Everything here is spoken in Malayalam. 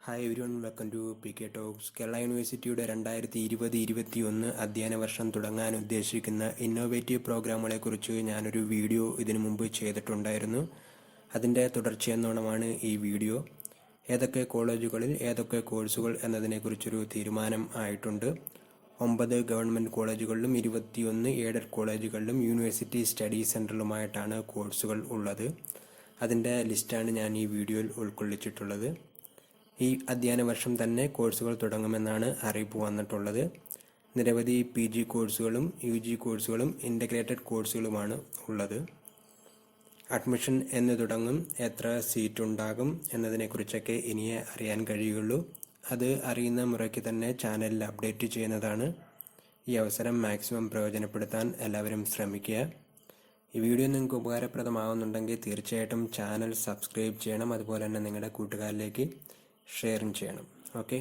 Hi everyone, welcome to PK talks. Kerala യൂണിവേഴ്സിറ്റിയുടെ 2020-21 അധ്യയന വർഷം തുടങ്ങാൻ ഉദ്ദേശിക്കുന്ന ഇന്നോവേറ്റീവ് പ്രോഗ്രാമുകളെക്കുറിച്ച് ഞാനൊരു വീഡിയോ ഇതിനു മുമ്പ് ചെയ്തിട്ടുണ്ടായിരുന്നു. അതിൻ്റെ തുടർച്ചയെന്നോണമാണ് ഈ വീഡിയോ. ഏതൊക്കെ കോളേജുകളിൽ ഏതൊക്കെ കോഴ്സുകൾ എന്നതിനെക്കുറിച്ചൊരു തീരുമാനം ആയിട്ടുണ്ട്. 9 ഗവൺമെൻറ് കോളേജുകളിലും 21 എയ്ഡഡ് കോളേജുകളിലും യൂണിവേഴ്സിറ്റി സ്റ്റഡി സെൻറ്ററിലുമായിട്ടാണ് കോഴ്സുകൾ ഉള്ളത്. അതിൻ്റെ ലിസ്റ്റാണ് ഞാൻ ഈ വീഡിയോയിൽ ഉൾക്കൊള്ളിച്ചിട്ടുള്ളത്. ഈ അധ്യയന വർഷം തന്നെ കോഴ്സുകൾ തുടങ്ങുമെന്നാണ് അറിയിപ്പ് വന്നിട്ടുള്ളത്. നിരവധി PG കോഴ്സുകളും UG കോഴ്സുകളും ഇൻ്റഗ്രേറ്റഡ് കോഴ്സുകളുമാണ് ഉള്ളത്. അഡ്മിഷൻ എന്ന് തുടങ്ങും, എത്ര സീറ്റ് ഉണ്ടാകും എന്നതിനെക്കുറിച്ചൊക്കെ ഇനിയേ അറിയാൻ കഴിയുള്ളൂ. അത് അറിയുന്ന മുറയ്ക്ക് തന്നെ ചാനലിൽ അപ്ഡേറ്റ് ചെയ്യുന്നതാണ്. ഈ അവസരം മാക്സിമം പ്രയോജനപ്പെടുത്താൻ എല്ലാവരും ശ്രമിക്കുക. ഈ വീഡിയോ നിങ്ങൾക്ക് ഉപകാരപ്രദമാകുന്നുണ്ടെങ്കിൽ തീർച്ചയായിട്ടും ചാനൽ സബ്സ്ക്രൈബ് ചെയ്യണം. അതുപോലെ തന്നെ നിങ്ങളുടെ കൂട്ടുകാരിലേക്ക് ഷെയറും ചെയ്യണം. ഓക്കെ.